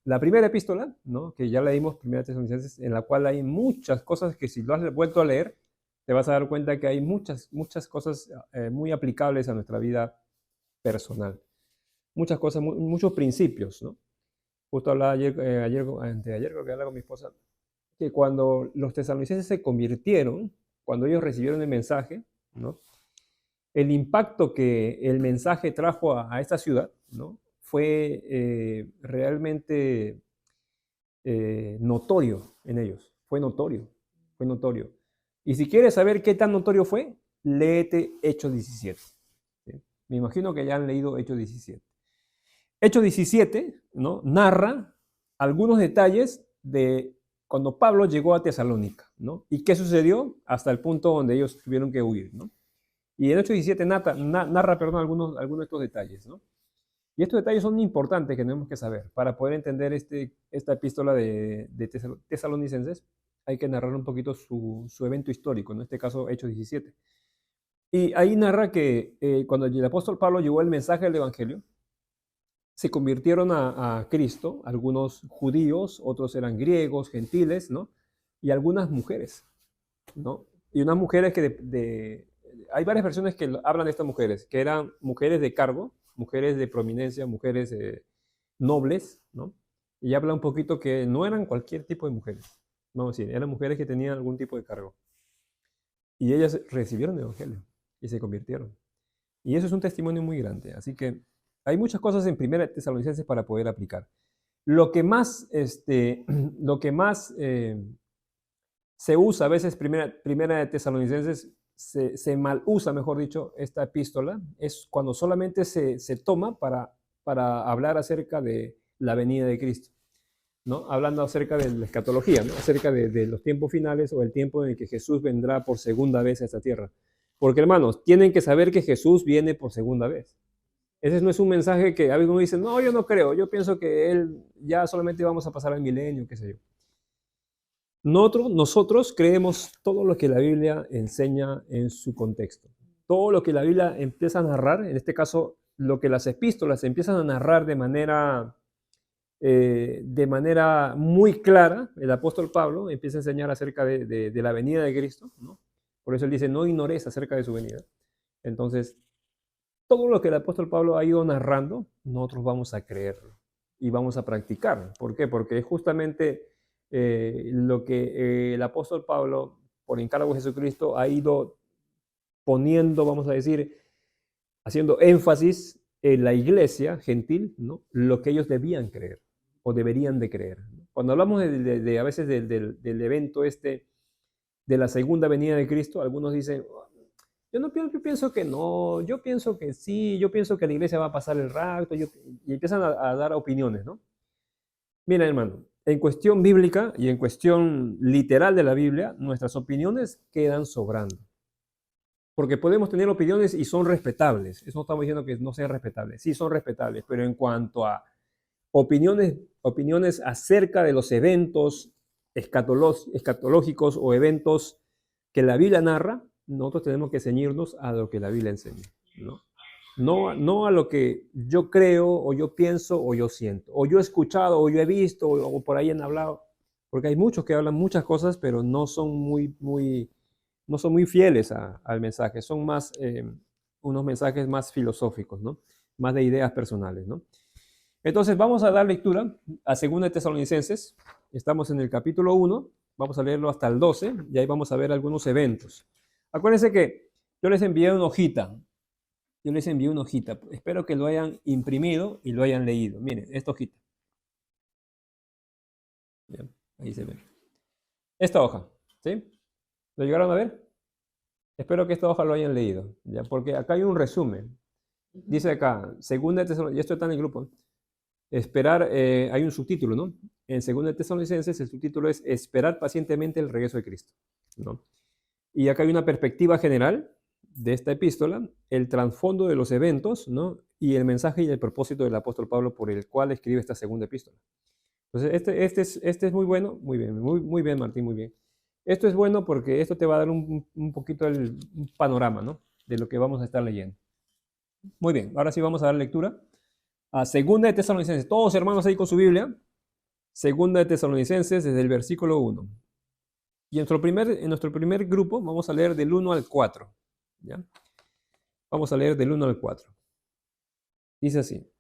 La primera epístola, ¿no?, que ya leímos, Primera Tesalonicenses, en la cual hay muchas cosas que si lo has vuelto a leer, te vas a dar cuenta que hay muchas cosas muy aplicables a nuestra vida personal. Muchas cosas, muchos principios, ¿no? Justo hablaba anteayer creo que hablaba con mi esposa, que cuando los tesalonicenses se convirtieron, cuando ellos recibieron el mensaje, ¿no?, el impacto que el mensaje trajo a esta ciudad, ¿no?, fue realmente notorio en ellos. Fue notorio, fue notorio. Y si quieres saber qué tan notorio fue, léete Hechos 17. ¿Sí? Me imagino que ya han leído Hechos 17. Hechos 17, ¿no?, narra algunos detalles de cuando Pablo llegó a Tesalónica, ¿no? Y qué sucedió hasta el punto donde ellos tuvieron que huir, ¿no? Y en Hechos 17 narra algunos de estos detalles, ¿no? Y estos detalles son importantes que tenemos que saber. Para poder entender esta epístola de Tesalonicenses, hay que narrar un poquito su evento histórico, en este caso Hechos 17. Y ahí narra que cuando el apóstol Pablo llevó el mensaje del Evangelio, se convirtieron a Cristo, algunos judíos, otros eran griegos, gentiles, ¿no? Y algunas mujeres, ¿no? Y unas mujeres que hay varias versiones que hablan de estas mujeres, que eran mujeres de cargo, mujeres de prominencia, mujeres nobles, ¿no? Y habla un poquito que no eran cualquier tipo de mujeres, vamos a decir, eran mujeres que tenían algún tipo de cargo. Y ellas recibieron el Evangelio y se convirtieron. Y eso es un testimonio muy grande. Así que hay muchas cosas en Primera Tesalonicenses para poder aplicar. Lo que más se usa a veces, primera de Tesalonicenses, se mal usa, mejor dicho, esta epístola, es cuando solamente se toma para hablar acerca de la venida de Cristo, ¿no? Hablando acerca de la escatología, ¿no?, acerca de los tiempos finales o el tiempo en el que Jesús vendrá por segunda vez a esta tierra. Porque, hermanos, tienen que saber que Jesús viene por segunda vez. Ese no es un mensaje que algunos dicen, no, yo no creo, yo pienso que Él ya solamente vamos a pasar al milenio, qué sé yo. Nosotros creemos todo lo que la Biblia enseña en su contexto. Todo lo que la Biblia empieza a narrar, en este caso, lo que las epístolas empiezan a narrar de manera muy clara, el apóstol Pablo empieza a enseñar acerca de la venida de Cristo, ¿no? Por eso él dice, no ignoréis acerca de su venida. Entonces, todo lo que el apóstol Pablo ha ido narrando, nosotros vamos a creerlo y vamos a practicar. ¿Por qué? Porque es justamente lo que el apóstol Pablo, por encargo de Jesucristo, ha ido poniendo, vamos a decir, haciendo énfasis en la iglesia gentil, ¿no?, lo que ellos debían creer o deberían de creer. Cuando hablamos a veces del evento de la segunda venida de Cristo, algunos dicen, yo pienso que no, yo pienso que sí, yo pienso que la iglesia va a pasar el rapto, y empiezan a dar opiniones, ¿no? Mira, hermano, en cuestión bíblica y en cuestión literal de la Biblia, nuestras opiniones quedan sobrando. Porque podemos tener opiniones y son respetables. Eso no estamos diciendo que no sean respetables. Sí, son respetables, pero en cuanto a opiniones acerca de los eventos escatológicos o eventos que la Biblia narra, nosotros tenemos que ceñirnos a lo que la Biblia enseña, ¿no? No a lo que yo creo o yo pienso o yo siento, o yo he escuchado o yo he visto o por ahí han hablado, porque hay muchos que hablan muchas cosas, pero no son muy fieles al mensaje, son más unos mensajes más filosóficos, ¿no? Más de ideas personales, ¿no? Entonces vamos a dar lectura a 2 Tesalonicenses, estamos en el capítulo 1, vamos a leerlo hasta el 12 y ahí vamos a ver algunos eventos. Acuérdense que yo les envié una hojita, espero que lo hayan imprimido y lo hayan leído. Miren, esta hojita. Bien, ahí se ve. Esta hoja, ¿sí? ¿Lo llegaron a ver? Espero que esta hoja lo hayan leído, ¿ya? Porque acá hay un resumen. Dice acá, segunda Tesalonicenses, y esto está en el grupo, hay un subtítulo, ¿no? En segunda Tesalonicenses el subtítulo es Esperar pacientemente el regreso de Cristo, ¿no? Y acá hay una perspectiva general de esta epístola, el trasfondo de los eventos, ¿no?, y el mensaje y el propósito del apóstol Pablo por el cual escribe esta segunda epístola. Entonces, este es muy bueno, muy bien, muy bien, Martín, muy bien. Esto es bueno porque esto te va a dar un poquito un panorama, ¿no?, de lo que vamos a estar leyendo. Muy bien, ahora sí vamos a dar lectura a Segunda de Tesalonicenses. Todos hermanos ahí con su Biblia. Segunda de Tesalonicenses desde el versículo 1. Y en nuestro primer grupo vamos a leer del 1 al 4. ¿Ya? Vamos a leer del 1 al 4. Dice así.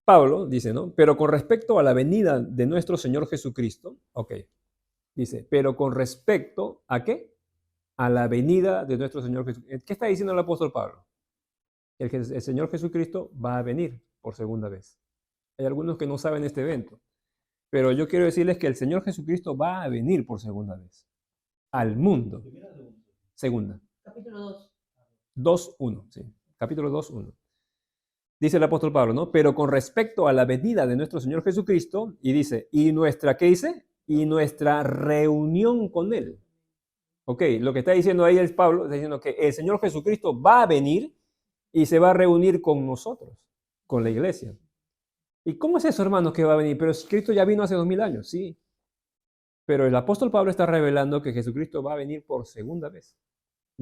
Pablo dice, ¿no? Pero con respecto a la venida de nuestro Señor Jesucristo, ok, dice, pero con respecto a qué? A la venida de nuestro Señor Jesucristo. ¿Qué está diciendo el apóstol Pablo? El Señor Jesucristo va a venir por segunda vez. Hay algunos que no saben este evento, pero yo quiero decirles que el Señor Jesucristo va a venir por segunda vez al mundo. Segunda. Capítulo 2. 2:1, sí. Capítulo 2:1. Dice el apóstol Pablo, ¿no? Pero con respecto a la venida de nuestro Señor Jesucristo, y dice, ¿y nuestra qué dice? Y nuestra reunión con Él. Ok, lo que está diciendo ahí es Pablo, está diciendo que el Señor Jesucristo va a venir y se va a reunir con nosotros, con la iglesia. ¿Y cómo es eso, hermanos, que va a venir? Pero Cristo ya vino hace 2000 años, sí. Pero el apóstol Pablo está revelando que Jesucristo va a venir por segunda vez.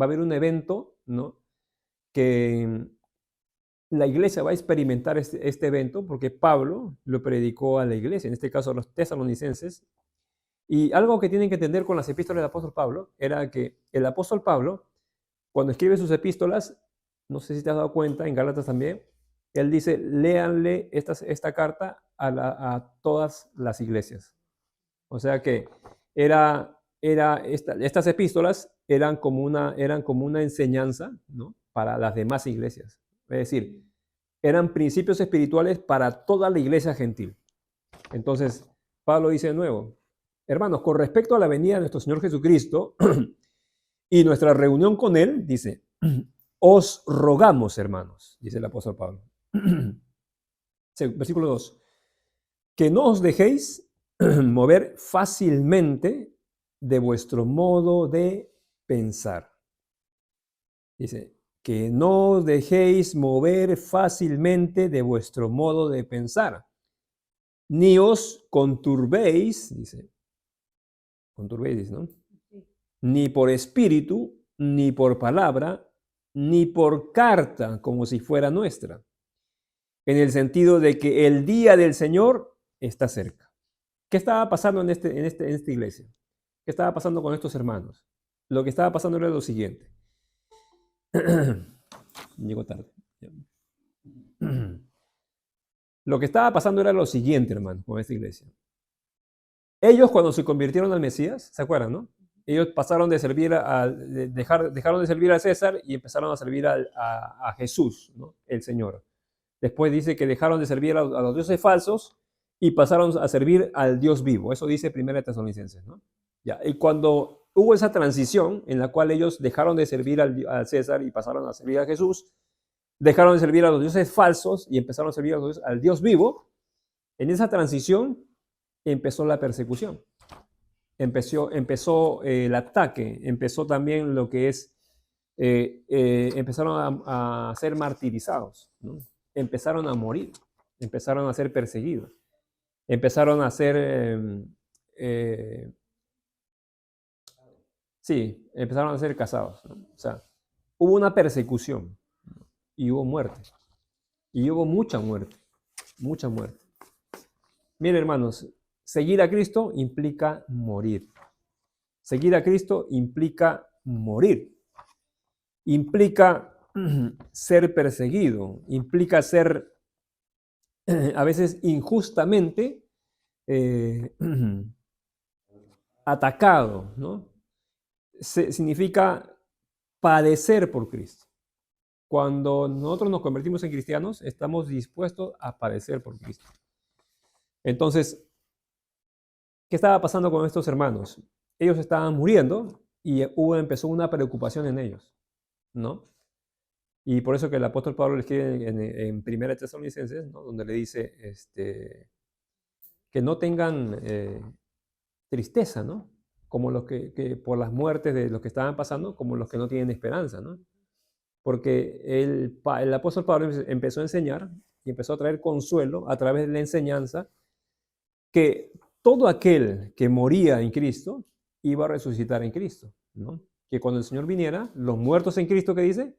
Va a haber un evento, ¿no? Que la iglesia va a experimentar este evento porque Pablo lo predicó a la iglesia, en este caso a los tesalonicenses. Y algo que tienen que entender con las epístolas del apóstol Pablo era que el apóstol Pablo, cuando escribe sus epístolas, no sé si te has dado cuenta, en Gálatas también, él dice, léanle esta carta a todas las iglesias. O sea que estas epístolas eran como una enseñanza, ¿no? Para las demás iglesias. Es decir, eran principios espirituales para toda la iglesia gentil. Entonces, Pablo dice de nuevo, hermanos, con respecto a la venida de nuestro Señor Jesucristo y nuestra reunión con Él, dice, os rogamos, hermanos, dice el apóstol Pablo. Versículo 2, que no os dejéis mover fácilmente de vuestro modo de pensar. Dice, que no os dejéis mover fácilmente de vuestro modo de pensar, ni os conturbéis, dice, ¿no? Ni por espíritu, ni por palabra, ni por carta, como si fuera nuestra, en el sentido de que el día del Señor está cerca. ¿Qué estaba pasando en esta iglesia? ¿Qué estaba pasando con estos hermanos? Lo que estaba pasando era lo siguiente. Llegó tarde. Lo que estaba pasando era lo siguiente, hermano, con esta iglesia. Ellos cuando se convirtieron al Mesías, ¿se acuerdan, no? Ellos pasaron de servir dejaron de servir a César y empezaron a servir a Jesús, ¿no? El Señor. Después dice que dejaron de servir a los dioses falsos y pasaron a servir al Dios vivo. Eso dice 1 Tesalonicenses, ¿no? Ya, y cuando hubo esa transición en la cual ellos dejaron de servir al César y pasaron a servir a Jesús, dejaron de servir a los dioses falsos y empezaron a servir al Dios vivo, en esa transición empezó la persecución. Empezó el ataque, empezó también lo que es, empezaron a ser martirizados, ¿no? Empezaron a morir, empezaron a ser perseguidos, empezaron a ser, sí, empezaron a ser casados, ¿no? O sea, hubo una persecución y hubo muerte, y hubo mucha muerte, mucha muerte. Miren, hermanos, seguir a Cristo implica morir. Seguir a Cristo implica morir. Implica ser perseguido, implica ser a veces injustamente atacado, ¿no? Significa padecer por Cristo. Cuando nosotros nos convertimos en cristianos, estamos dispuestos a padecer por Cristo. Entonces, ¿qué estaba pasando con estos hermanos? Ellos estaban muriendo y empezó una preocupación en ellos, ¿no? Y por eso que el apóstol Pablo le escribe en 1 Tesalonicenses, ¿no? Donde le dice que no tengan tristeza, ¿no? Como los que por las muertes de los que estaban pasando, como los que no tienen esperanza, ¿no? Porque el apóstol Pablo empezó a enseñar y empezó a traer consuelo a través de la enseñanza que todo aquel que moría en Cristo iba a resucitar en Cristo, ¿no? Que cuando el Señor viniera, los muertos en Cristo, ¿qué dice?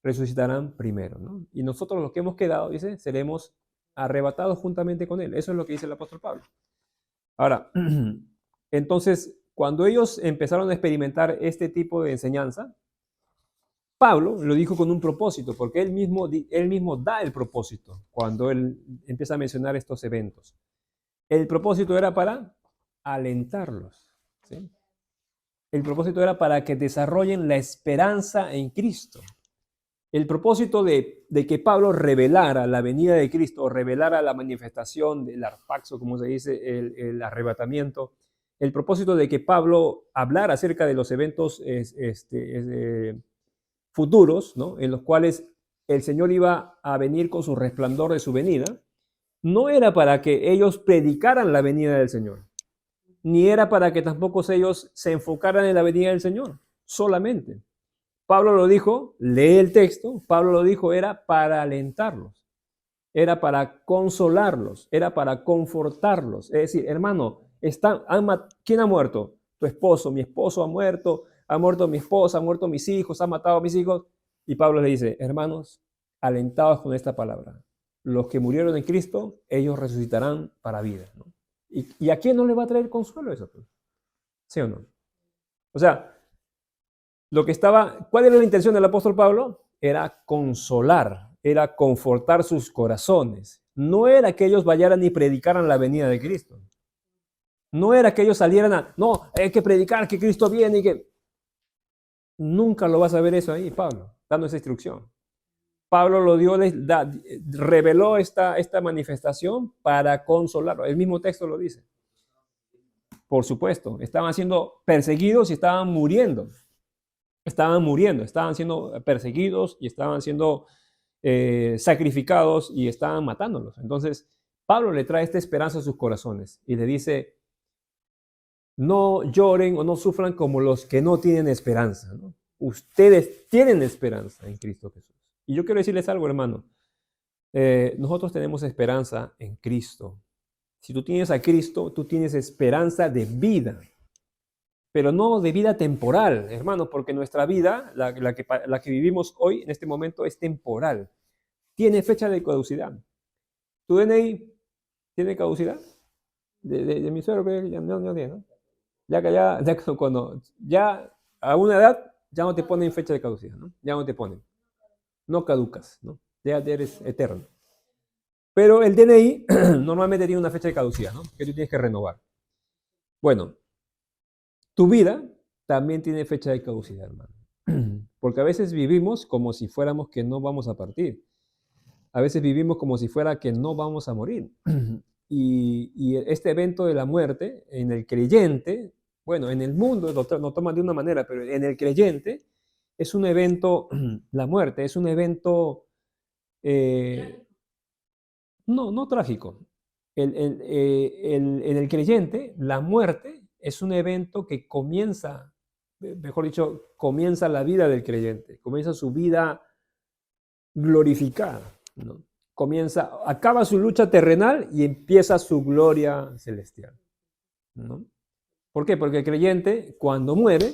resucitarán primero, ¿no? Y nosotros los que hemos quedado, dice, seremos arrebatados juntamente con Él. Eso es lo que dice el apóstol Pablo. Ahora, entonces, cuando ellos empezaron a experimentar este tipo de enseñanza, Pablo lo dijo con un propósito, porque él mismo da el propósito cuando él empieza a mencionar estos eventos. El propósito era para alentarlos, ¿sí? El propósito era para que desarrollen la esperanza en Cristo. El propósito de que Pablo revelara la venida de Cristo, o revelara la manifestación del arpaxo, como se dice, el arrebatamiento, el propósito de que Pablo hablara acerca de los eventos futuros, ¿no?, en los cuales el Señor iba a venir con su resplandor de su venida, no era para que ellos predicaran la venida del Señor, ni era para que tampoco ellos se enfocaran en la venida del Señor, solamente. Pablo lo dijo, lee el texto, Pablo lo dijo, era para alentarlos, era para consolarlos, era para confortarlos. Es decir, hermano, ¿quién ha muerto? Tu esposo, mi esposo ha muerto mi esposa, han muerto mis hijos, ha matado a mis hijos. Y Pablo le dice, hermanos, alentados con esta palabra, los que murieron en Cristo, ellos resucitarán para vida, ¿no? ¿Y a quién no le va a traer consuelo eso? ¿Sí o no? O sea, ¿cuál era la intención del apóstol Pablo? Era consolar, era confortar sus corazones. No era que ellos vayan y predicaran la venida de Cristo. No era que ellos salieran no, hay que predicar que Cristo viene y que... Nunca lo vas a ver eso ahí, Pablo, dando esa instrucción. Pablo reveló esta manifestación para consolarlo. El mismo texto lo dice. Por supuesto, estaban siendo perseguidos y estaban muriendo. Estaban siendo perseguidos y estaban siendo sacrificados y estaban matándolos. Entonces, Pablo le trae esta esperanza a sus corazones y le dice, no lloren o no sufran como los que no tienen esperanza, ¿no? Ustedes tienen esperanza en Cristo Jesús. Y yo quiero decirles algo, hermano. Nosotros tenemos esperanza en Cristo. Si tú tienes a Cristo, tú tienes esperanza de vida. Pero no de vida temporal, hermano, porque nuestra vida, la que vivimos hoy, en este momento, es temporal. Tiene fecha de caducidad. ¿Tu DNI tiene caducidad? De mi suegro, no tiene, ¿no? Ya a una edad, ya no te ponen fecha de caducidad, ¿no? Ya no te ponen. No caducas, ¿no? Ya eres eterno. Pero el DNI normalmente tiene una fecha de caducidad, ¿no? Que tú tienes que renovar. Bueno, tu vida también tiene fecha de caducidad, hermano. Porque a veces vivimos como si fuéramos que no vamos a partir. A veces vivimos como si fuera que no vamos a morir. Y este evento de la muerte en el creyente, bueno, en el mundo lo toman de una manera, pero en el creyente es un evento, la muerte es un evento, no trágico. En el creyente, la muerte es un evento que comienza, mejor dicho, comienza la vida del creyente, comienza su vida glorificada, ¿no? Acaba su lucha terrenal y empieza su gloria celestial, ¿no? ¿Por qué? Porque el creyente, cuando muere,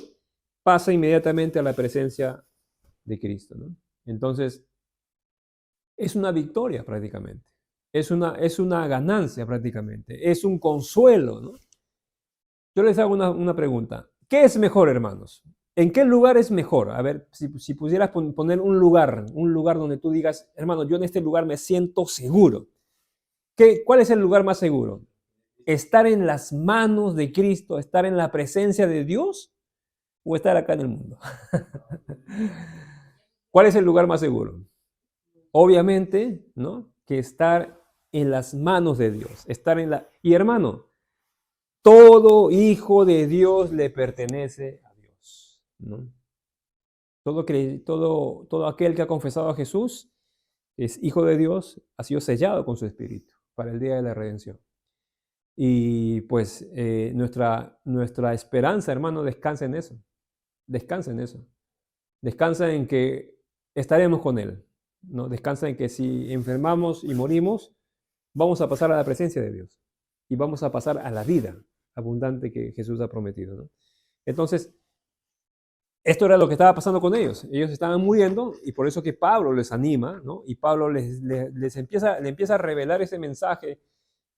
pasa inmediatamente a la presencia de Cristo, ¿no? Entonces, es una victoria prácticamente, es una ganancia prácticamente, es un consuelo, ¿no? Yo les hago una pregunta. ¿Qué es mejor, hermanos? ¿En qué lugar es mejor? A ver, si pudieras poner un lugar donde tú digas, hermano, yo en este lugar me siento seguro. ¿Cuál es el lugar más seguro? ¿Estar en las manos de Cristo, estar en la presencia de Dios o estar acá en el mundo? ¿Cuál es el lugar más seguro? Obviamente, ¿no? Que estar en las manos de Dios, Y hermano, todo hijo de Dios le pertenece a Dios, ¿no? Todo aquel que ha confesado a Jesús es hijo de Dios, ha sido sellado con su espíritu para el día de la redención. Y pues nuestra esperanza, hermano, descansa en eso. Descansa en eso. Descansa en que estaremos con Él, ¿no? Descansa en que si enfermamos y morimos, vamos a pasar a la presencia de Dios y vamos a pasar a la vida abundante que Jesús ha prometido, ¿no? Entonces, esto era lo que estaba pasando con ellos. Ellos estaban muriendo y por eso que Pablo les anima, ¿no? Y Pablo le empieza a revelar ese mensaje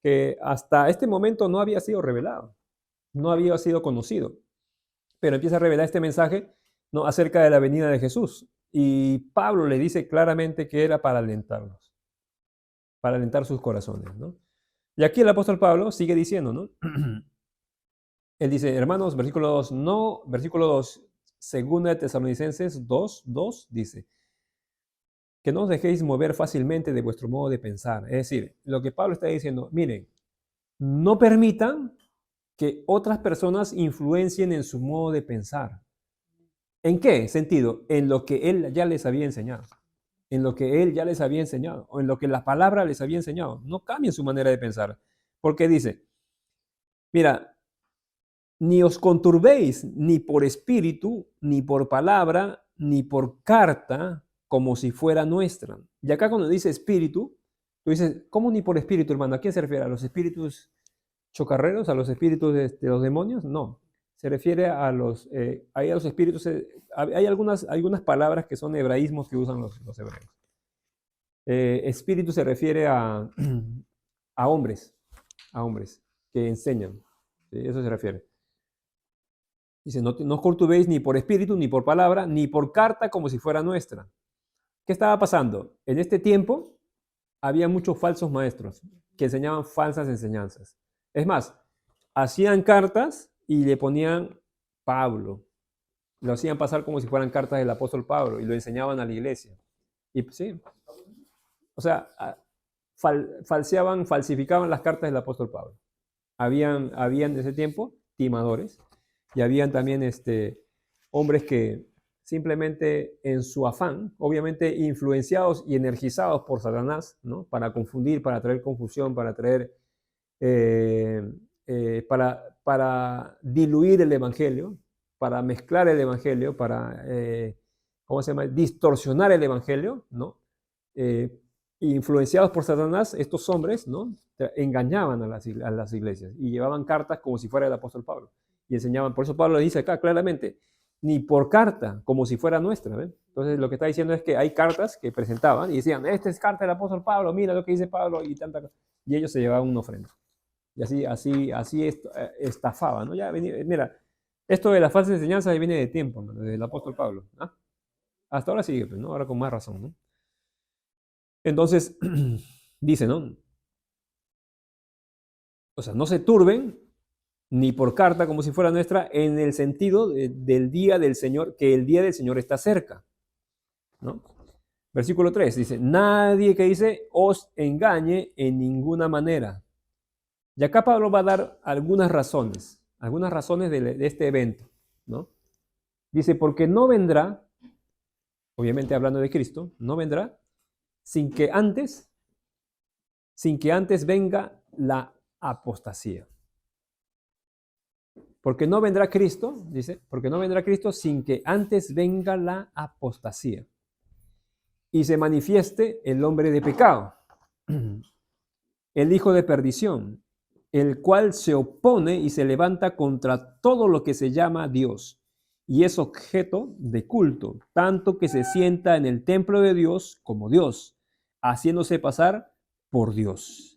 que hasta este momento no había sido revelado, no había sido conocido. Pero empieza a revelar este mensaje, ¿no? Acerca de la venida de Jesús. Y Pablo le dice claramente que era para alentarlos, para alentar sus corazones, ¿no? Y aquí el apóstol Pablo sigue diciendo, ¿no? Él dice, hermanos, versículo 2, segunda de Tesalonicenses 2, dice, que no os dejéis mover fácilmente de vuestro modo de pensar. Es decir, lo que Pablo está diciendo, miren, no permitan que otras personas influencien en su modo de pensar. ¿En qué sentido? En lo que él ya les había enseñado. En lo que él ya les había enseñado, o en lo que la palabra les había enseñado. No cambien su manera de pensar. Porque dice, mira, ni os conturbéis ni por espíritu, ni por palabra, ni por carta, como si fuera nuestra. Y acá cuando dice espíritu, tú dices, ¿cómo ni por espíritu, hermano? ¿A quién se refiere? ¿A los espíritus chocarreros? ¿A los espíritus de los demonios? No. Se refiere a los espíritus. Hay algunas palabras que son hebraísmos que usan los hebreos. Espíritu se refiere a hombres que enseñan. ¿Sí? Eso se refiere. Dice, no os conturbéis ni por espíritu, ni por palabra, ni por carta como si fuera nuestra. ¿Qué estaba pasando? En este tiempo había muchos falsos maestros que enseñaban falsas enseñanzas. Es más, hacían cartas y le ponían Pablo. Lo hacían pasar como si fueran cartas del apóstol Pablo y lo enseñaban a la iglesia. Y sí, o sea, falsificaban las cartas del apóstol Pablo. Habían en ese tiempo timadores y habían también hombres que simplemente en su afán, obviamente influenciados y energizados por Satanás, ¿no? Para confundir, para traer confusión, para traer, para diluir el evangelio, para mezclar el evangelio, para, ¿cómo se llama? Distorsionar el evangelio, ¿no? Influenciados por Satanás, estos hombres, ¿no? Engañaban a las iglesias y llevaban cartas como si fuera el apóstol Pablo y enseñaban. Por eso Pablo dice acá claramente, ni por carta, como si fuera nuestra. ¿Ven? Entonces lo que está diciendo es que hay cartas que presentaban y decían, esta es carta del apóstol Pablo, mira lo que dice Pablo y tanta cosa. Y ellos se llevaban una ofrenda. Y así estafaban, ¿no? Ya, mira, esto de las falsas enseñanzas viene de tiempo, ¿no? Desde el apóstol Pablo. ¿No? Hasta ahora sigue, pues, ¿no? Ahora con más razón, ¿no? Entonces, dice, ¿no? O sea, no se turben ni por carta como si fuera nuestra en el sentido del día del Señor, que el día del Señor está cerca, ¿no? Versículo 3 dice, nadie que dice os engañe en ninguna manera. Y acá Pablo va a dar algunas razones de este evento, ¿no? Dice, porque no vendrá, obviamente hablando de Cristo, no vendrá sin que antes venga la apostasía. Porque no vendrá Cristo, dice, porque no vendrá Cristo sin que antes venga la apostasía y se manifieste el hombre de pecado, el hijo de perdición, el cual se opone y se levanta contra todo lo que se llama Dios y es objeto de culto, tanto que se sienta en el templo de Dios como Dios, haciéndose pasar por Dios.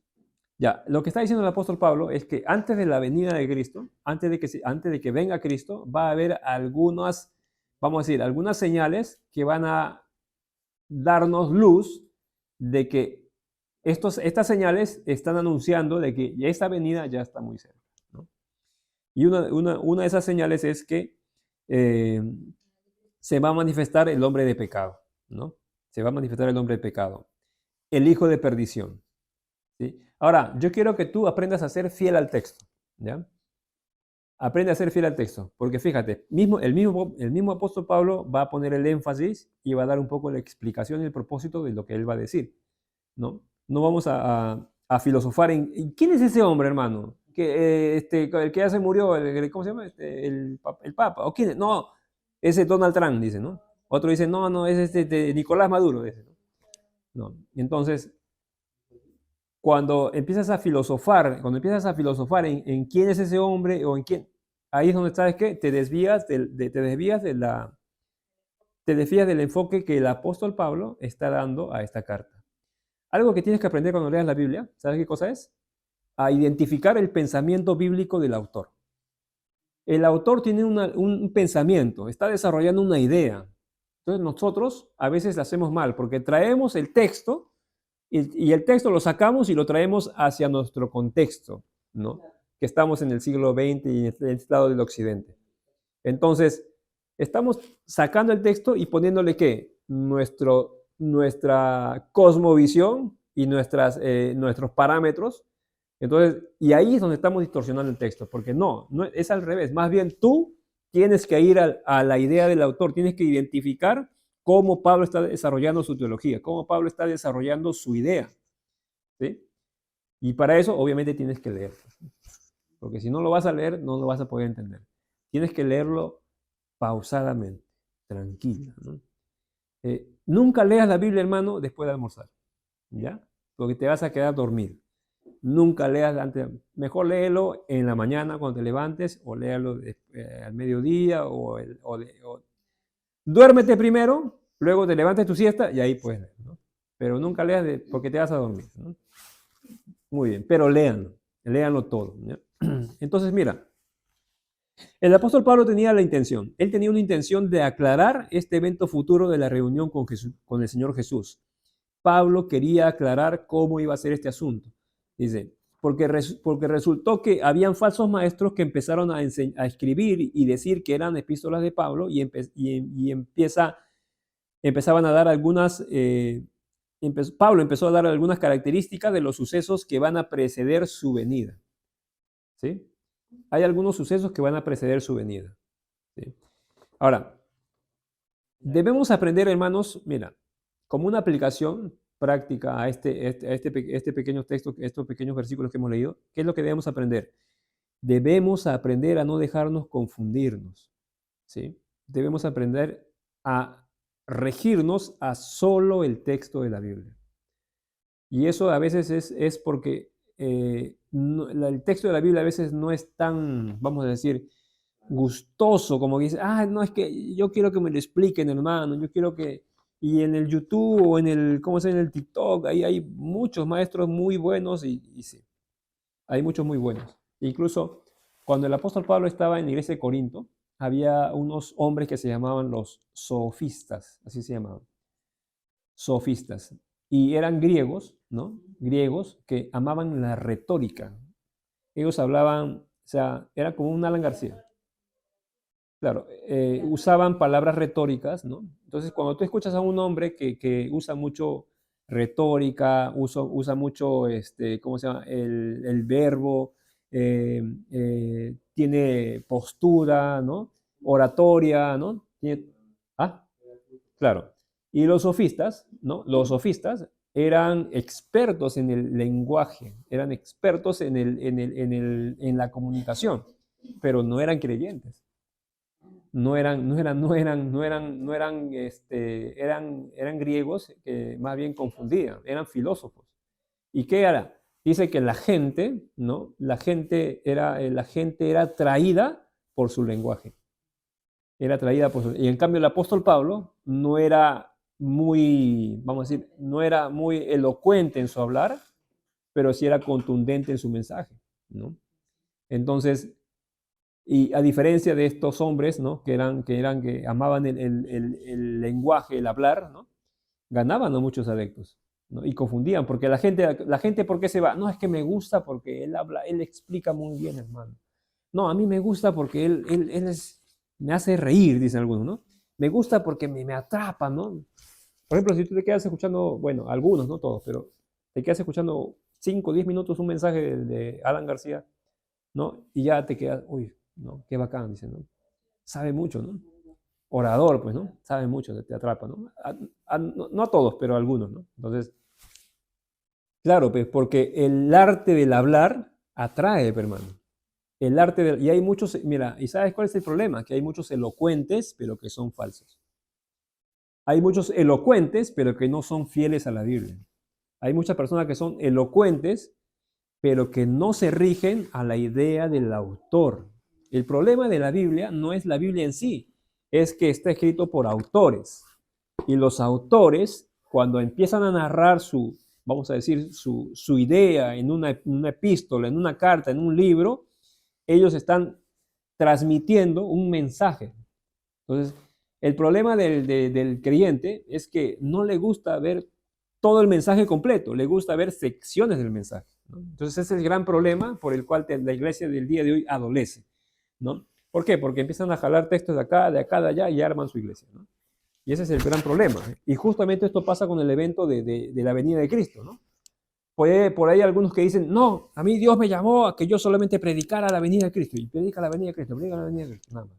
Ya, lo que está diciendo el apóstol Pablo es que antes de la venida de Cristo, antes de que venga Cristo, va a haber algunas, vamos a decir, algunas señales que van a darnos luz de que estas señales están anunciando de que esta venida ya está muy cerca, ¿no? Y una de esas señales es que se va a manifestar el hombre de pecado, ¿no? Se va a manifestar el hombre de pecado, el hijo de perdición, ¿sí? Ahora, yo quiero que tú aprendas a ser fiel al texto, ¿ya? Aprende a ser fiel al texto, porque fíjate, el mismo apóstol Pablo va a poner el énfasis y va a dar un poco la explicación y el propósito de lo que él va a decir, ¿no? No vamos a filosofar en quién es ese hombre, hermano, el que ya se murió, ¿cómo se llama? El Papa, o quién es? No, ese Donald Trump, dice, ¿no? Otro dice, no, es Nicolás Maduro, dice, ¿no? No, entonces cuando empiezas a filosofar en quién es ese hombre o en quién, ahí es donde sabes que te desvías de te desvías del enfoque que el apóstol Pablo está dando a esta carta. Algo que tienes que aprender cuando leas la Biblia, ¿sabes qué cosa es? A identificar el pensamiento bíblico del autor. El autor tiene un pensamiento, está desarrollando una idea. Entonces nosotros a veces lo hacemos mal porque traemos el texto y el texto lo sacamos y lo traemos hacia nuestro contexto, ¿no? Que estamos en el siglo XX y en el estado del occidente. Entonces, estamos sacando el texto y poniéndole ¿qué? Nuestra cosmovisión y nuestros parámetros. Entonces, y ahí es donde estamos distorsionando el texto, porque no es al revés. Más bien tú tienes que ir a la idea del autor, tienes que identificar cómo Pablo está desarrollando su teología, cómo Pablo está desarrollando su idea. ¿Sí? Y para eso, obviamente, tienes que leer. Porque si no lo vas a leer, no lo vas a poder entender. Tienes que leerlo pausadamente, tranquila, ¿no? Nunca leas la Biblia, hermano, después de almorzar, ¿ya? Porque te vas a quedar dormido. Nunca leas antes, mejor léelo en la mañana cuando te levantes, o léalo al mediodía, duérmete primero, luego te levantes tu siesta y ahí puedes leer, ¿no? Pero nunca leas porque te vas a dormir, ¿no? Muy bien, pero léanlo todo, ¿ya? Entonces, mira, el apóstol Pablo tenía la intención, él tenía una intención de aclarar este evento futuro de la reunión con el Señor Jesús. Pablo quería aclarar cómo iba a ser este asunto. Dice, porque resultó que habían falsos maestros que empezaron a escribir y decir que eran epístolas de Pablo y empezaban a dar algunas, Pablo empezó a dar algunas características de los sucesos que van a preceder su venida. ¿Sí? Hay algunos sucesos que van a preceder su venida. ¿Sí? Ahora, debemos aprender, hermanos, mira, como una aplicación práctica a este pequeño texto, estos pequeños versículos que hemos leído, ¿qué es lo que debemos aprender? Debemos aprender a no dejarnos confundirnos, ¿sí? Debemos aprender a regirnos a solo el texto de la Biblia. Y eso a veces es porque el texto de la Biblia a veces no es tan, vamos a decir, gustoso, como que dice, no, es que yo quiero que me lo expliquen, hermano, yo quiero que... Y en el YouTube o en el TikTok, ahí hay muchos maestros muy buenos y sí, hay muchos muy buenos. Incluso cuando el apóstol Pablo estaba en la iglesia de Corinto, había unos hombres que se llamaban los sofistas, así se llamaban, sofistas. Y eran griegos, ¿no? Griegos que amaban la retórica. Ellos hablaban, o sea, era como un Alan García. Claro, usaban palabras retóricas, ¿no? Entonces, cuando tú escuchas a un hombre que usa mucho retórica, usa mucho, ¿cómo se llama? El verbo, tiene postura, ¿no? Oratoria, ¿no? Claro. Y los sofistas, ¿no? Los sofistas eran expertos en el lenguaje, eran expertos en la comunicación, pero no eran creyentes. Eran griegos que más bien confundían, eran filósofos. ¿Y qué era? Dice que la gente, ¿no? La gente era atraída por su lenguaje. Era atraída y en cambio el apóstol Pablo no era muy, vamos a decir, no era muy elocuente en su hablar, pero sí era contundente en su mensaje, ¿no? Entonces, y a diferencia de estos hombres, ¿no? que amaban el lenguaje, el hablar, ¿no? Ganaban a muchos adeptos, ¿no? Y confundían, porque la gente, ¿por qué se va? No, es que me gusta porque él habla, él explica muy bien, hermano. No, a mí me gusta porque me hace reír, dicen algunos, ¿no? Me gusta porque me atrapa, ¿no? Por ejemplo, si tú te quedas escuchando, bueno, algunos, no todos, pero te quedas escuchando 5 o 10 minutos un mensaje de Alan García, ¿no? Y ya te quedas, uy, ¿no? Qué bacán, dice, ¿no? Sabe mucho, ¿no? Orador, pues, ¿no? Sabe mucho, te atrapa, ¿no? No a todos, pero a algunos, ¿no? Entonces, claro, pues, porque el arte del hablar atrae, hermano. Y hay muchos, mira, ¿y sabes cuál es el problema? Que hay muchos elocuentes, pero que son falsos. Hay muchos elocuentes, pero que no son fieles a la Biblia. Hay muchas personas que son elocuentes, pero que no se rigen a la idea del autor. El problema de la Biblia no es la Biblia en sí. es que está escrito por autores. Y los autores, cuando empiezan a narrar vamos a decir, su idea en una epístola, en una carta, en un libro, ellos están transmitiendo un mensaje. Entonces, el problema del creyente es que no le gusta ver todo el mensaje completo, le gusta ver secciones del mensaje, ¿no? Entonces, ese es el gran problema por el cual la iglesia del día de hoy adolece, ¿no? ¿Por qué? Porque empiezan a jalar textos de acá, de allá y arman su iglesia, ¿no? Y ese es el gran problema. Y justamente esto pasa con el evento de la venida de Cristo, ¿no? Por ahí algunos que dicen, no, a mí Dios me llamó a que yo solamente predicara la venida de Cristo. Y predica la venida de Cristo, predica la venida de Cristo, nada más.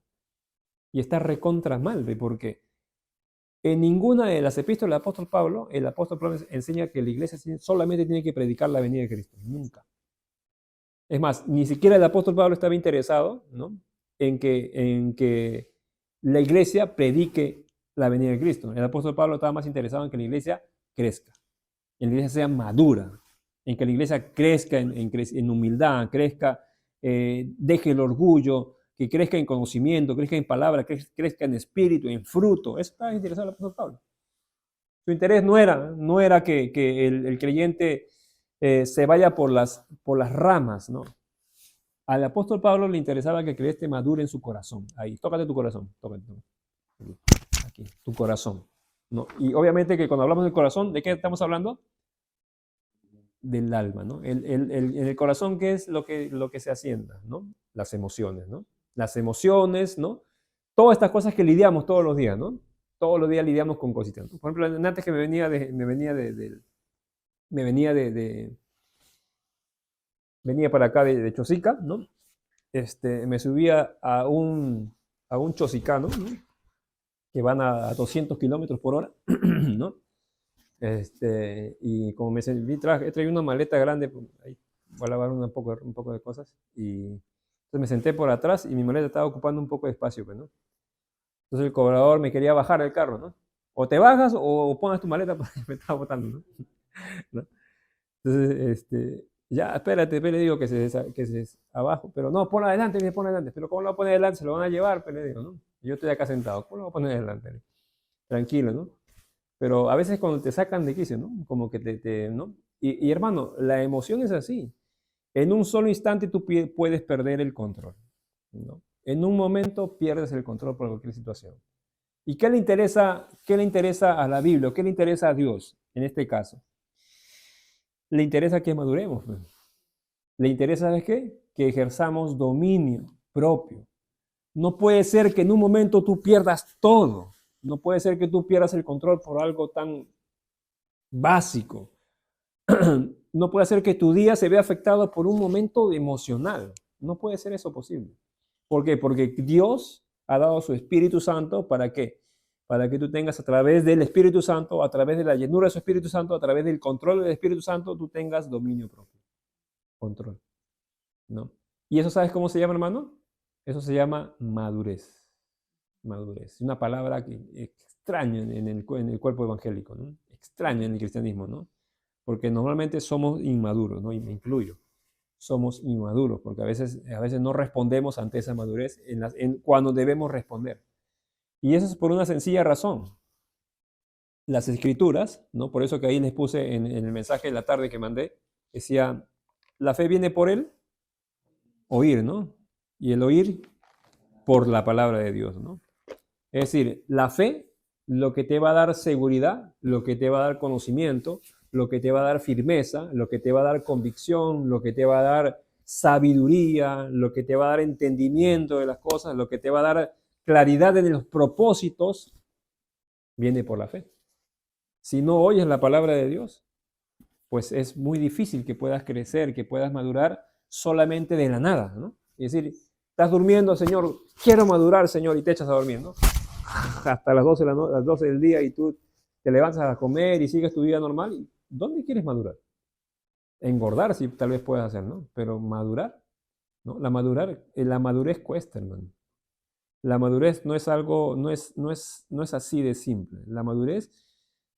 Y está recontra mal, porque en ninguna de las epístolas del apóstol Pablo, el apóstol Pablo enseña que la iglesia solamente tiene que predicar la venida de Cristo. Nunca. Es más, ni siquiera el apóstol Pablo estaba interesado, ¿no?, en que la iglesia predique la venida de Cristo. El apóstol Pablo estaba más interesado en que la iglesia crezca, en que la iglesia sea madura, en que la iglesia crezca en humildad, crezca, deje el orgullo, que crezca en conocimiento, crezca en palabra, crezca en espíritu, en fruto. Eso estaba interesado el apóstol Pablo. Su interés no era que el creyente se vaya por las ramas, ¿no? Al apóstol Pablo le interesaba que el creyente madure en su corazón. Ahí, tócate tu corazón, tócate. Aquí, tu corazón, ¿no? Y obviamente que cuando hablamos del corazón, ¿de qué estamos hablando? Del alma, ¿no? En el corazón, ¿qué es lo que se asienta, ¿no? Las emociones, ¿no? Las emociones, ¿no? Todas estas cosas que lidiamos todos los días, ¿no? Todos los días lidiamos con cositas. Por ejemplo, antes que venía para acá de Chosica, ¿no? Me subía a un chosicano, ¿no?, que van a 200 kilómetros por hora, ¿no? Y como he traído una maleta grande, ahí voy a lavar un poco de cosas, y entonces me senté por atrás y mi maleta estaba ocupando un poco de espacio, pues, ¿no? Entonces el cobrador me quería bajar del carro, ¿no? O te bajas o pongas tu maleta porque me estaba botando, ¿no? ¿No? Entonces, ya, espérate, le digo que se abajo, pero no, ponlo adelante, pero ¿cómo lo voy a poner adelante? Se lo van a llevar, le digo, ¿no? Yo estoy acá sentado, ¿cómo lo voy a poner adelante? Tranquilo, ¿no? Pero a veces cuando te sacan de quicio, ¿no? Como que ¿no? Y hermano, la emoción es así. En un solo instante tú puedes perder el control, ¿no? En un momento pierdes el control por cualquier situación. ¿Y qué le interesa a la Biblia? ¿Qué le interesa a Dios en este caso? Le interesa que maduremos, pues. Le interesa, ¿sabes qué? Que ejerzamos dominio propio. No puede ser que en un momento tú pierdas todo. No puede ser que tú pierdas el control por algo tan básico. No puede ser que tu día se vea afectado por un momento emocional. No puede ser eso posible. ¿Por qué? Porque Dios ha dado su Espíritu Santo, ¿para qué? Para que tú tengas a través del Espíritu Santo, a través de la llenura de su Espíritu Santo, a través del control del Espíritu Santo, tú tengas dominio propio. Control, ¿no? ¿Y eso sabes cómo se llama, hermano? Eso se llama madurez. Madurez. Es una palabra que extraña en el cuerpo evangélico, ¿no? Extraña en el cristianismo, ¿no? Porque normalmente somos inmaduros, ¿no? Y me incluyo. Somos inmaduros, porque a veces no respondemos ante esa madurez cuando debemos responder. Y eso es por una sencilla razón. Las escrituras, ¿no? Por eso que ahí les puse en el mensaje de la tarde que mandé, decía, la fe viene por el oír, ¿no? Y el oír por la palabra de Dios, ¿no? Es decir, la fe, lo que te va a dar seguridad, lo que te va a dar conocimiento, lo que te va a dar firmeza, lo que te va a dar convicción, lo que te va a dar sabiduría, lo que te va a dar entendimiento de las cosas, lo que te va a dar claridad en los propósitos, viene por la fe. Si no oyes la palabra de Dios, pues es muy difícil que puedas crecer, que puedas madurar solamente de la nada, ¿no? Es decir, estás durmiendo, Señor, quiero madurar, Señor, y te echas a dormir, ¿no? Hasta las 12 del día y tú te levantas a comer y sigues tu vida normal. ¿Y dónde quieres madurar? Engordar, sí, tal vez puedas hacer, ¿no? Pero madurar, ¿no? La madurez cuesta, hermano. La madurez no es algo, no es así de simple. La madurez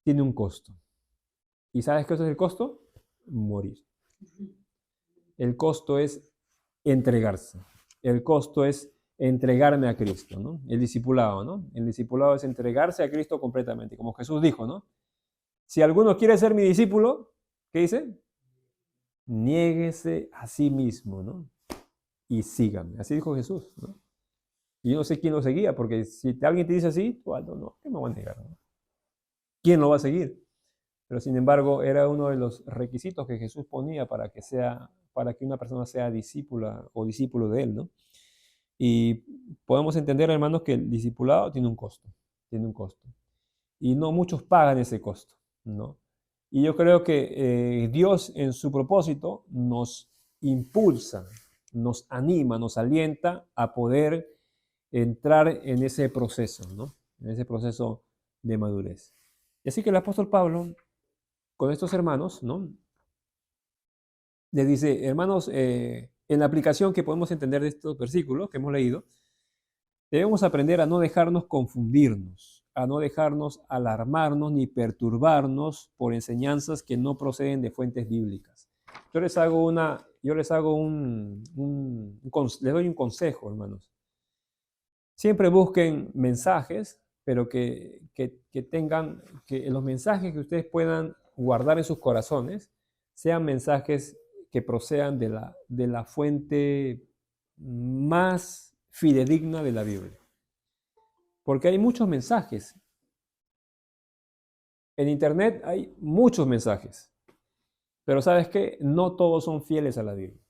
tiene un costo. ¿Y sabes qué es el costo? Morir. El costo es entregarse. El costo es entregarme a Cristo, ¿no? El discipulado, ¿no? El discipulado es entregarse a Cristo completamente, como Jesús dijo, ¿no? Si alguno quiere ser mi discípulo, ¿qué dice? Niéguese a sí mismo, ¿no? Y sígame. Así dijo Jesús, ¿no? Y yo no sé quién lo seguía, porque si alguien te dice así, tú, Aldo, no, ¿qué me voy a negar? ¿No? ¿Quién lo va a seguir? Pero sin embargo, era uno de los requisitos que Jesús ponía para que una persona sea discípula o discípulo de él, ¿no? Y podemos entender, hermanos, que el discipulado tiene un costo, tiene un costo. Y no muchos pagan ese costo, ¿no? Y yo creo que Dios en su propósito nos impulsa, nos anima, nos alienta a poder entrar en ese proceso, ¿no? En ese proceso de madurez. Y así que el apóstol Pablo, con estos hermanos, ¿no? Les dice, hermanos, en la aplicación que podemos entender de estos versículos que hemos leído, debemos aprender a no dejarnos confundirnos, a no dejarnos alarmarnos ni perturbarnos por enseñanzas que no proceden de fuentes bíblicas. Les doy un consejo, hermanos. Siempre busquen mensajes, pero que los mensajes que ustedes puedan guardar en sus corazones sean mensajes que procedan de la fuente más fidedigna de la Biblia. Porque hay muchos mensajes. En Internet hay muchos mensajes. Pero ¿sabes qué? No todos son fieles a la Biblia.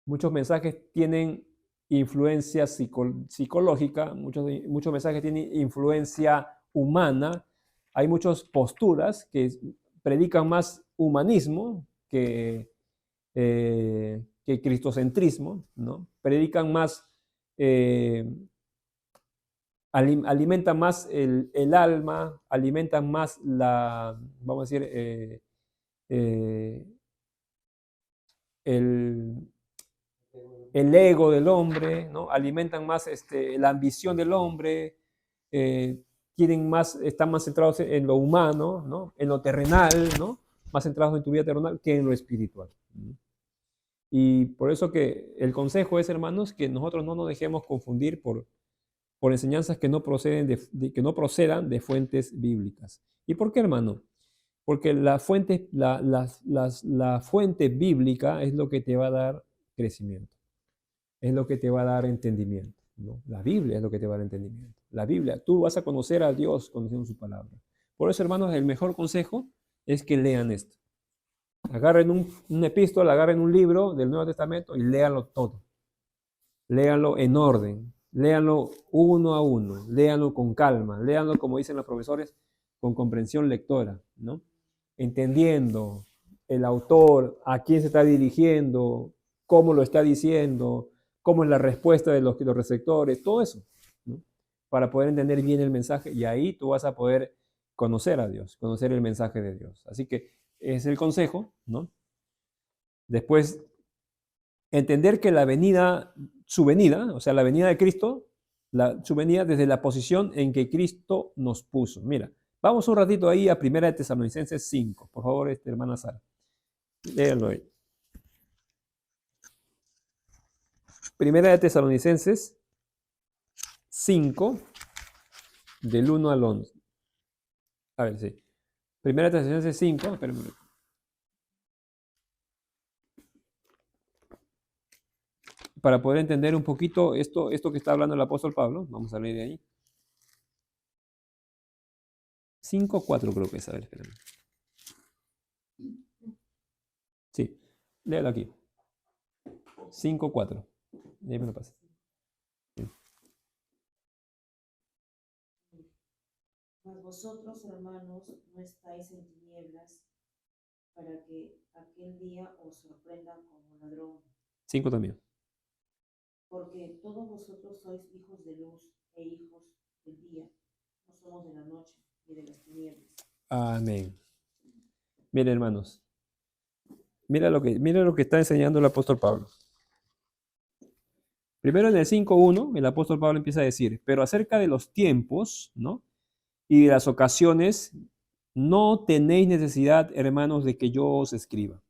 Muchos mensajes tienen influencia psicológica, muchos mensajes tienen influencia humana. Hay muchas posturas que predican más humanismo que cristocentrismo, ¿no? Predican más, alimentan más el alma, alimentan más vamos a decir, el ego del hombre, ¿no? Alimentan más la ambición del hombre, están más centrados en lo humano, ¿no? En lo terrenal, ¿no? Más centrados en tu vida terrenal que en lo espiritual. Y por eso que el consejo es, hermanos, que nosotros no nos dejemos confundir por enseñanzas que no procedan de fuentes bíblicas. ¿Y por qué, hermano? Porque la fuente bíblica es lo que te va a dar crecimiento, es lo que te va a dar entendimiento, ¿no? La Biblia es lo que te va a dar entendimiento. La Biblia, tú vas a conocer a Dios conociendo su palabra. Por eso, hermanos, el mejor consejo es que lean esto. Agarren un epístola, agarren un libro del Nuevo Testamento y léanlo todo. Léanlo en orden, léanlo uno a uno, léanlo con calma, léanlo, como dicen los profesores, con comprensión lectora, ¿no? Entendiendo el autor, a quién se está dirigiendo, cómo lo está diciendo, cómo es la respuesta de los receptores, todo eso, ¿no? Para poder entender bien el mensaje, y ahí tú vas a poder conocer a Dios, conocer el mensaje de Dios. Así que es el consejo, ¿no? Después, entender que su venida, o sea, la venida de Cristo, su venida desde la posición en que Cristo nos puso. Mira, vamos un ratito ahí a 1 Tesalonicenses 5. Por favor, hermana Sara. Léanlo ahí. 1 Tesalonicenses 5, del 1 al 11. A ver, sí. 1 Tesalonicenses 5, espérenme. Para poder entender un poquito esto que está hablando el apóstol Pablo, vamos a leer de ahí. 5:4 creo que es, a ver, espérame. Sí, léalo aquí. 5:4. Ahí me lo pasa. Sí. Mas vosotros, hermanos, no estáis en tinieblas para que aquel día os sorprenda como ladrón. 5 también. Porque todos vosotros sois hijos de luz e hijos del día. No somos de la noche ni de las tinieblas. Amén. Miren, hermanos. Mira lo que está enseñando el apóstol Pablo. Primero en el 5:1, el apóstol Pablo empieza a decir, pero acerca de los tiempos, ¿no? Y de las ocasiones, no tenéis necesidad, hermanos, de que yo os escriba.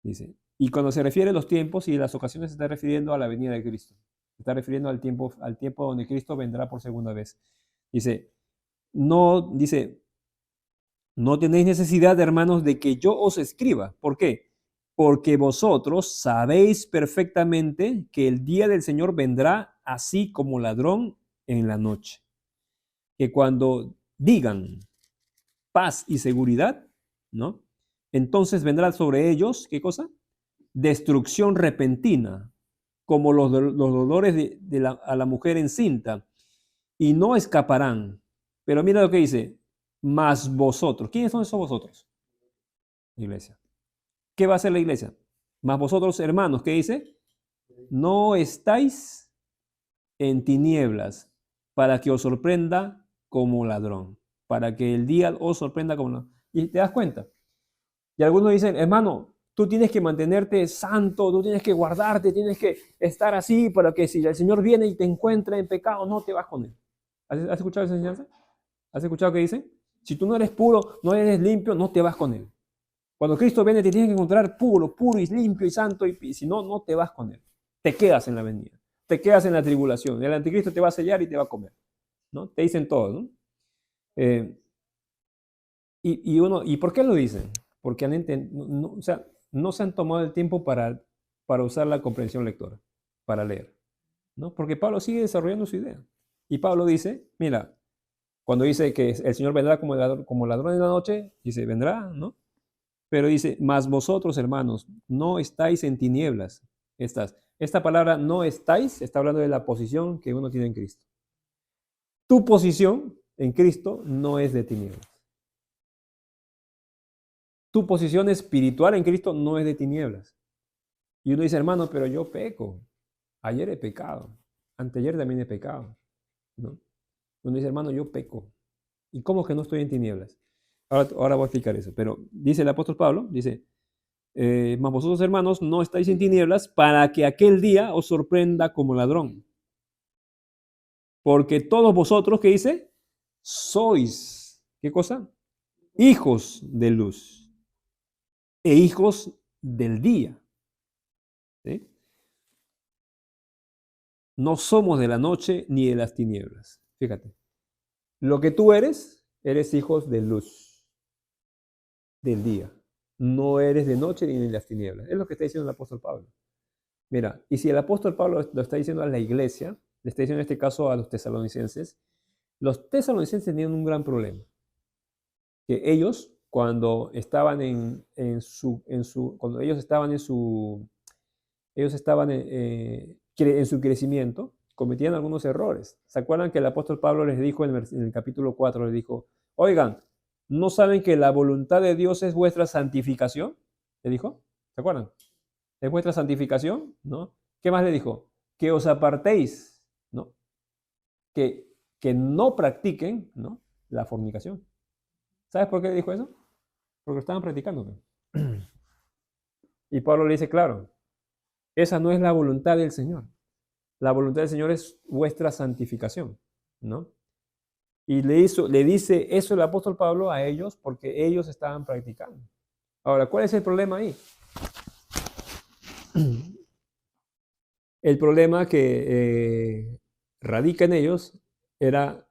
Dice. Y cuando se refiere a los tiempos y las ocasiones, se está refiriendo a la venida de Cristo. Se está refiriendo al tiempo donde Cristo vendrá por segunda vez. Dice, dice, no tenéis necesidad, hermanos, de que yo os escriba. ¿Por qué? Porque vosotros sabéis perfectamente que el día del Señor vendrá así como ladrón en la noche. Que cuando digan paz y seguridad, ¿no? Entonces vendrá sobre ellos, ¿qué cosa? Destrucción repentina, como los dolores a la mujer encinta, y no escaparán. Pero mira lo que dice, mas vosotros. ¿Quiénes son esos vosotros? La iglesia. ¿Qué va a hacer la iglesia? Mas vosotros, hermanos, ¿qué dice? No estáis en tinieblas para que os sorprenda como ladrón, para que el día os sorprenda como ladrón. Y te das cuenta. Y algunos dicen, hermano, tú tienes que mantenerte santo, tú tienes que guardarte, tienes que estar así para que si el Señor viene y te encuentra en pecado, no te vas con él. ¿Has escuchado esa enseñanza? ¿Has escuchado que dicen? Si tú no eres puro, no eres limpio, no te vas con él. Cuando Cristo viene te tienes que encontrar puro y limpio y santo, y si no, no te vas con él. Te quedas en la venida, te quedas en la tribulación. El anticristo te va a sellar y te va a comer. ¿No? Te dicen todo, ¿no? Eh, ¿Y por qué lo dicen? Porque o sea, no se han tomado el tiempo para usar la comprensión lectora, para leer, ¿no? Porque Pablo sigue desarrollando su idea. Y Pablo dice, mira, cuando dice que el Señor vendrá como ladrón en la noche, dice, vendrá, ¿no? Pero dice, mas vosotros, hermanos, no estáis en tinieblas. Esta palabra no estáis, está hablando de la posición que uno tiene en Cristo. Tu posición en Cristo no es de tinieblas. Tu posición espiritual en Cristo no es de tinieblas. Y uno dice, hermano, pero yo peco. Ayer he pecado. Anteayer también he pecado. ¿No? Uno dice, hermano, yo peco. ¿Y cómo que no estoy en tinieblas? Ahora voy a explicar eso. Pero dice el apóstol Pablo, dice, mas vosotros, hermanos, no estáis en tinieblas para que aquel día os sorprenda como ladrón. Porque todos vosotros, ¿qué dice? Sois, ¿qué cosa? Hijos de luz e hijos del día. ¿Sí? No somos de la noche ni de las tinieblas. Fíjate, lo que tú eres hijos de luz, del día. No eres de noche ni de las tinieblas. Es lo que está diciendo el apóstol Pablo. Mira, y si el apóstol Pablo lo está diciendo a la iglesia, le está diciendo en este caso a los tesalonicenses tenían un gran problema. Que ellos, cuando estaban cuando ellos estaban en su crecimiento, cometían algunos errores. ¿Se acuerdan que el apóstol Pablo les dijo en el capítulo 4, les dijo, oigan, ¿no saben que la voluntad de Dios es vuestra santificación? ¿Le dijo? ¿Se acuerdan? ¿Es vuestra santificación? ¿No? ¿Qué más le dijo? Que os apartéis, ¿no? Que no practiquen, ¿no? La fornicación. ¿Sabes por qué le dijo eso? Porque lo estaban practicando. Y Pablo le dice, claro, esa no es la voluntad del Señor. La voluntad del Señor es vuestra santificación, ¿no? Y le dice eso el apóstol Pablo a ellos porque ellos estaban practicando. Ahora, ¿cuál es el problema ahí? El problema que radica en ellos era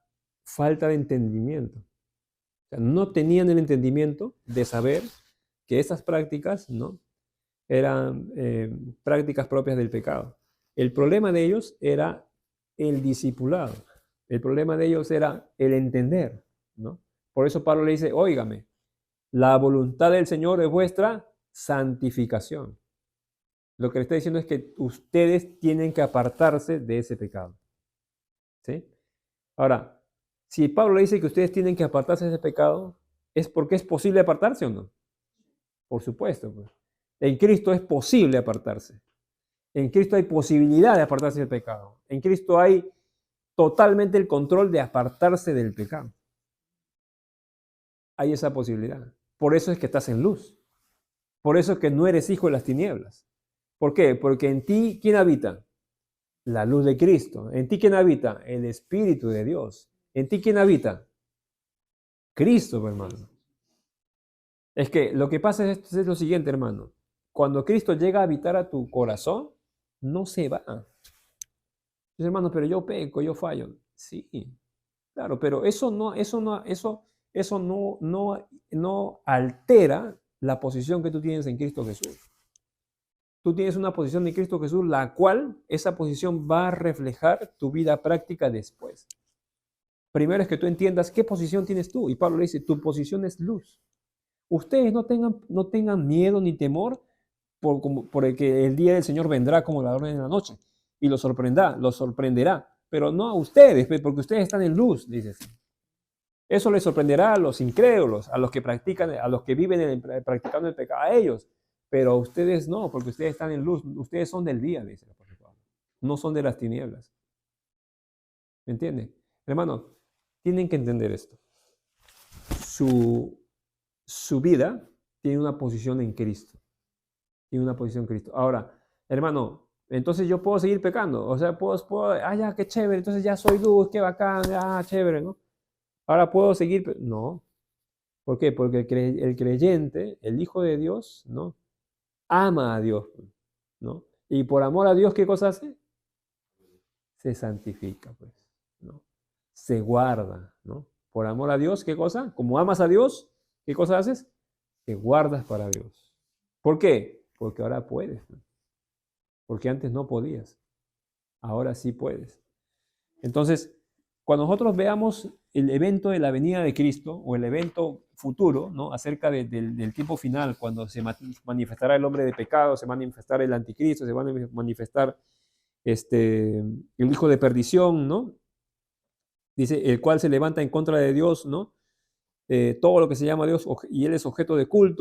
falta de entendimiento. O sea, no tenían el entendimiento de saber que esas prácticas, ¿no?, eran prácticas propias del pecado. El problema de ellos era el discipulado. El problema de ellos era el entender, ¿no? Por eso Pablo le dice, óigame, la voluntad del Señor es vuestra santificación. Lo que le está diciendo es que ustedes tienen que apartarse de ese pecado. ¿Sí? Ahora, si Pablo le dice que ustedes tienen que apartarse de ese pecado, ¿es porque es posible apartarse o no? Por supuesto, pues. En Cristo es posible apartarse. En Cristo hay posibilidad de apartarse del pecado. En Cristo hay totalmente el control de apartarse del pecado. Hay esa posibilidad. Por eso es que estás en luz. Por eso es que no eres hijo de las tinieblas. ¿Por qué? Porque en ti, ¿quién habita? La luz de Cristo. ¿En ti quién habita? El Espíritu de Dios. ¿En ti quién habita? Cristo, hermano. Es que lo que pasa es lo siguiente, hermano. Cuando Cristo llega a habitar a tu corazón, no se va. Hermano, pero yo peco, yo fallo. Sí, claro, pero eso no altera la posición que tú tienes en Cristo Jesús. Tú tienes una posición en Cristo Jesús, la cual esa posición va a reflejar tu vida práctica después. Primero es que tú entiendas qué posición tienes tú. Y Pablo le dice, tu posición es luz. Ustedes no tengan miedo ni temor por el que el día del Señor vendrá como ladrón en la noche y los sorprenderá, pero no a ustedes, porque ustedes están en luz, dices. Eso les sorprenderá a los incrédulos, a los que practican, a los que viven practicando el pecado, a ellos, pero a ustedes no, porque ustedes están en luz, ustedes son del día, dice el apóstol Pablo, no son de las tinieblas. ¿Me entiende? Hermano, tienen que entender esto. Su vida tiene una posición en Cristo. Tiene una posición en Cristo. Ahora, hermano, entonces yo puedo seguir pecando. O sea, ya, qué chévere, entonces ya soy luz, qué bacán, chévere, ¿no? Ahora puedo seguir. No. ¿Por qué? Porque el creyente, el Hijo de Dios, ¿no? Ama a Dios, ¿no? Y por amor a Dios, ¿qué cosa hace? Se santifica, pues, ¿no? Se guarda, ¿no? Por amor a Dios, ¿qué cosa? Como amas a Dios, ¿qué cosa haces? Te guardas para Dios. ¿Por qué? Porque ahora puedes, ¿no? Porque antes no podías. Ahora sí puedes. Entonces, cuando nosotros veamos el evento de la venida de Cristo o el evento futuro, ¿no? Acerca del tiempo final, cuando se manifestará el hombre de pecado, se manifestará el anticristo, se va a manifestar el hijo de perdición, ¿no? Dice, el cual se levanta en contra de Dios, ¿no? Todo lo que se llama Dios, y él es objeto de culto.